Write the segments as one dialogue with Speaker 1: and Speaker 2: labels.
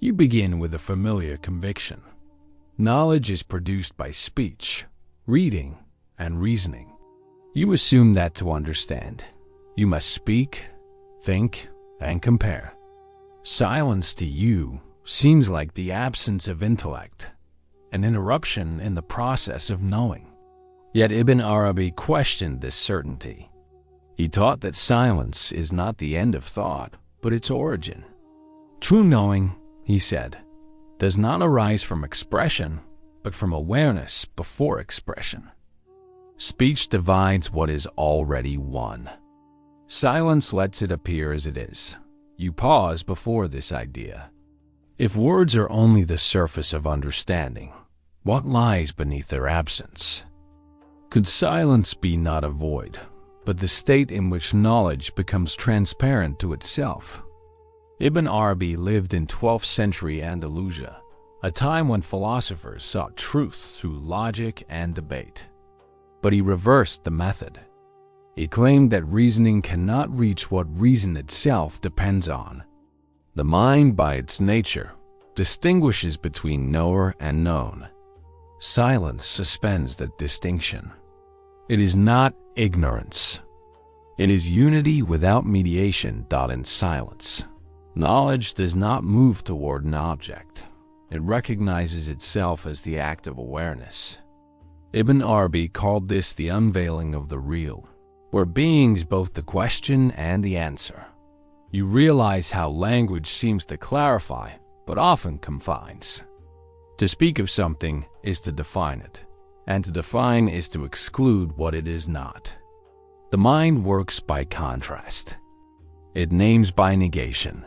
Speaker 1: You begin with a familiar conviction. Knowledge is produced by speech, reading, and reasoning. You assume that to understand, you must speak, think, and compare. Silence to you seems like the absence of intellect, an interruption in the process of knowing. Yet Ibn Arabi questioned this certainty. He taught that silence is not the end of thought, but its origin. True knowing, he said, does not arise from expression, but from awareness before expression. Speech divides what is already one. Silence lets it appear as it is. You pause before this idea. If words are only the surface of understanding, what lies beneath their absence? Could silence be not a void, but the state in which knowledge becomes transparent to itself? Ibn Arabi lived in 12th century Andalusia, a time when philosophers sought truth through logic and debate. But he reversed the method. He claimed that reasoning cannot reach what reason itself depends on. The mind, by its nature, distinguishes between knower and known. Silence suspends that distinction. It is not ignorance. It is unity without mediation in silence. Knowledge does not move toward an object. It recognizes itself as the act of awareness. Ibn Arabi called this the unveiling of the real, where being is both the question and the answer. You realize how language seems to clarify, but often confines. To speak of something is to define it, and to define is to exclude what it is not. The mind works by contrast. It names by negation.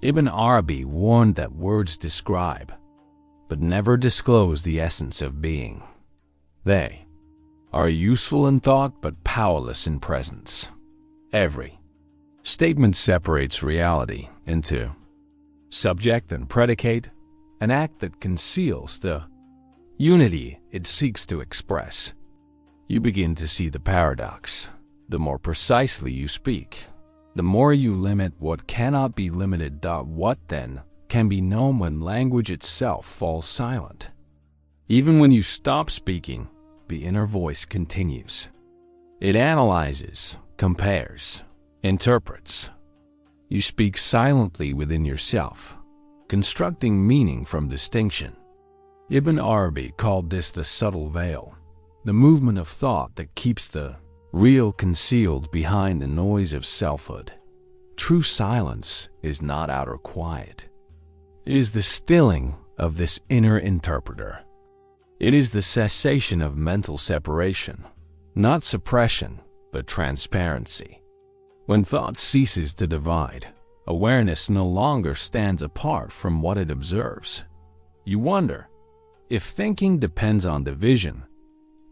Speaker 1: Ibn Arabi warned that words describe, but never disclose the essence of being. They are useful in thought but powerless in presence. Every statement separates reality into subject and predicate, an act that conceals the unity it seeks to express. You begin to see the paradox. The more precisely you speak, the more you limit what cannot be limited. What then can be known when language itself falls silent? Even when you stop speaking, the inner voice continues. It analyzes, compares, interprets. You speak silently within yourself, constructing meaning from distinction. Ibn Arabi called this the subtle veil, the movement of thought that keeps the real concealed behind the noise of selfhood. True silence is not outer quiet. It is the stilling of this inner interpreter. It is the cessation of mental separation, not suppression, but transparency. When thought ceases to divide, awareness no longer stands apart from what it observes. You wonder, if thinking depends on division,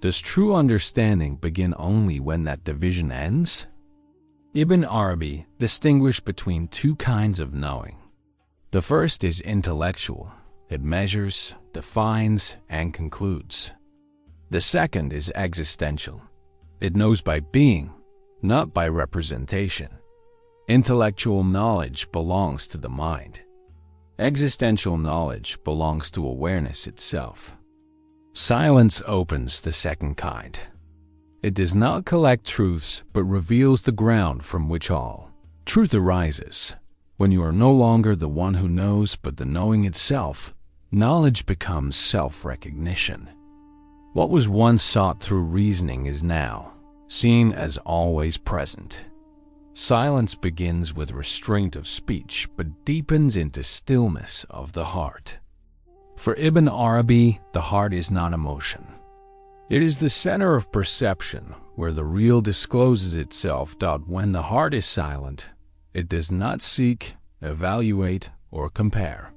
Speaker 1: does true understanding begin only when that division ends? Ibn Arabi distinguished between two kinds of knowing. The first is intellectual. It measures, defines, and concludes. The second is existential. It knows by being, not by representation. Intellectual knowledge belongs to the mind. Existential knowledge belongs to awareness itself. Silence opens the second kind. It does not collect truths, but reveals the ground from which all truth arises. When you are no longer the one who knows, but the knowing itself, knowledge becomes self-recognition. What was once sought through reasoning is now seen as always present. Silence begins with restraint of speech, but deepens into stillness of the heart. For Ibn Arabi, the heart is not emotion. It is the center of perception, where the real discloses itself. When the heart is silent, it does not seek, evaluate, or compare.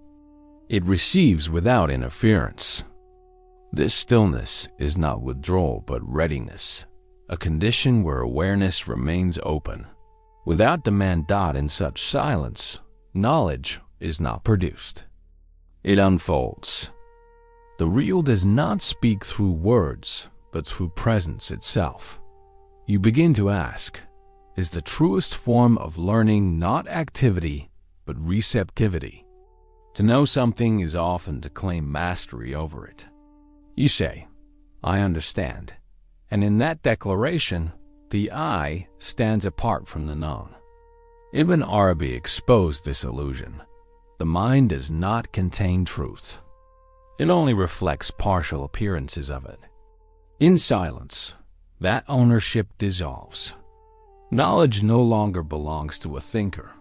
Speaker 1: It receives without interference. This stillness is not withdrawal but readiness, a condition where awareness remains open. Without demand. In such silence, knowledge is not produced. It unfolds. The real does not speak through words, but through presence itself. You begin to ask, is the truest form of learning not activity, but receptivity? To know something is often to claim mastery over it. You say, I understand, and in that declaration, the I stands apart from the known. Ibn Arabi exposed this illusion. The mind does not contain truth. It only reflects partial appearances of it. In silence, that ownership dissolves. Knowledge no longer belongs to a thinker.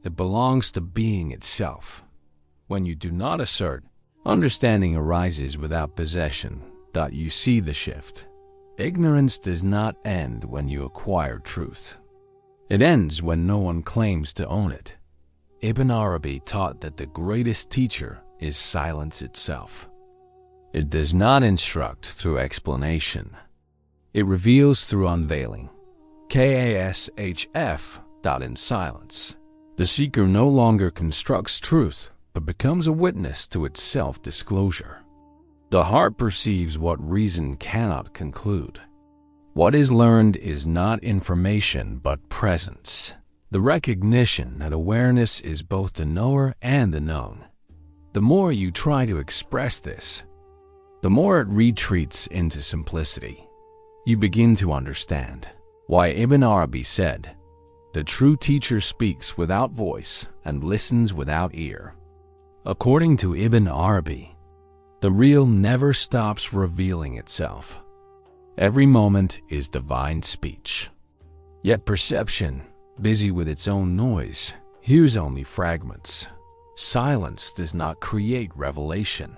Speaker 1: It belongs to being itself. When you do not assert, understanding arises without possession. You see the shift. Ignorance does not end when you acquire truth. It ends when no one claims to own it. Ibn Arabi taught that the greatest teacher is silence itself. It does not instruct through explanation. It reveals through unveiling. KASHF. In silence, the seeker no longer constructs truth, but becomes a witness to its self-disclosure. The heart perceives what reason cannot conclude. What is learned is not information but presence. The recognition that awareness is both the knower and the known. The more you try to express this, the more it retreats into simplicity. You begin to understand why Ibn Arabi said, "The true teacher speaks without voice and listens without ear." According to Ibn Arabi, the real never stops revealing itself. Every moment is divine speech. Yet perception, busy with its own noise, hears only fragments. Silence does not create revelation.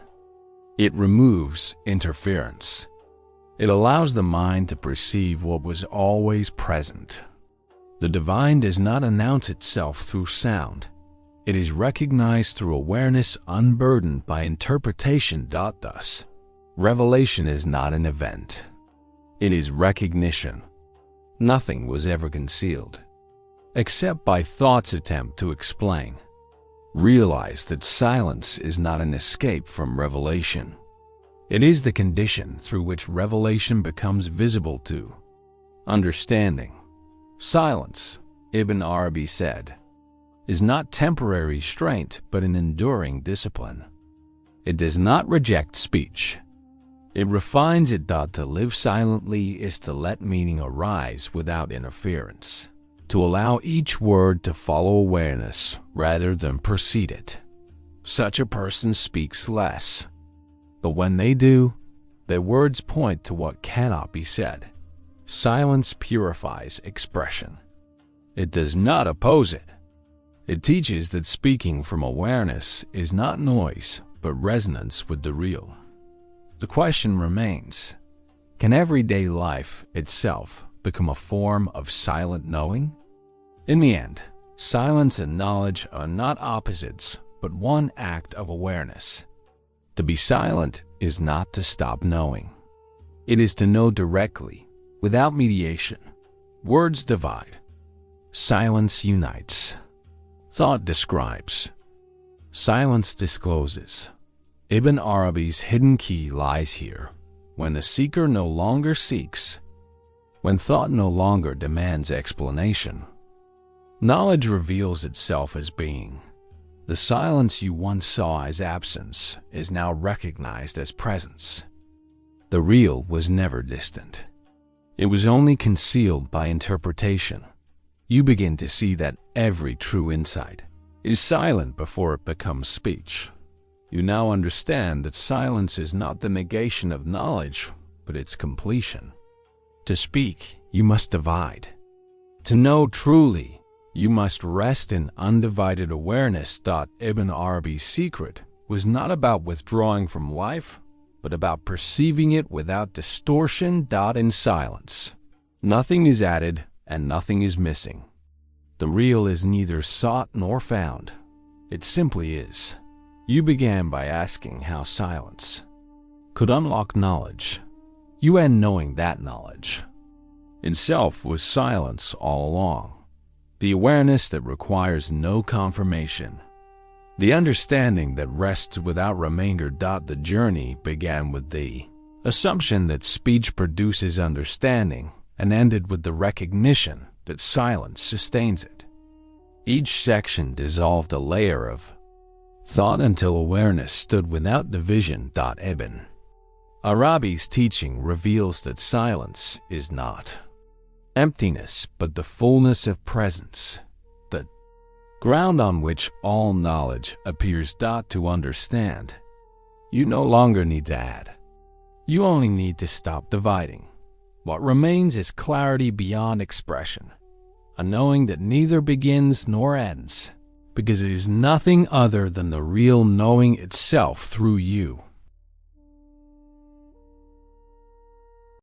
Speaker 1: It removes interference. It allows the mind to perceive what was always present. The divine does not announce itself through sound. It is recognized through awareness unburdened by interpretation. Thus, revelation is not an event. It is recognition. Nothing was ever concealed, except by thought's attempt to explain. Realize that silence is not an escape from revelation. It is the condition through which revelation becomes visible to understanding. Silence, Ibn Arabi said, is not temporary restraint but an enduring discipline. It does not reject speech. It refines it. To live silently is to let meaning arise without interference, to allow each word to follow awareness rather than precede it. Such a person speaks less, but when they do, their words point to what cannot be said. Silence purifies expression. It does not oppose it. It teaches that speaking from awareness is not noise, but resonance with the real. The question remains, can everyday life itself become a form of silent knowing? In the end, silence and knowledge are not opposites, but one act of awareness. To be silent is not to stop knowing. It is to know directly, without mediation. Words divide. Silence unites. Thought describes. Silence discloses. Ibn Arabi's hidden key lies here. When the seeker no longer seeks, when thought no longer demands explanation, knowledge reveals itself as being. The silence you once saw as absence is now recognized as presence. The real was never distant. It was only concealed by interpretation. You begin to see that every true insight is silent before it becomes speech. You now understand that silence is not the negation of knowledge, but its completion. To speak, you must divide. To know truly, you must rest in undivided awareness. Ibn Arabi's secret was not about withdrawing from life, but about perceiving it without distortion. In silence, nothing is added and nothing is missing. The real is neither sought nor found. It simply is. You began by asking how silence could unlock knowledge. You end knowing that knowledge itself was silence all along. The awareness that requires no confirmation. The understanding that rests without remainder. The journey began with the assumption that speech produces understanding and ended with the recognition that silence sustains it. Each section dissolved a layer of thought until awareness stood without division. Ibn Arabi's teaching reveals that silence is not emptiness, but the fullness of presence, the ground on which all knowledge appears. To understand, you no longer need to add. You only need to stop dividing. What remains is clarity beyond expression, a knowing that neither begins nor ends, because it is nothing other than the real knowing itself through you.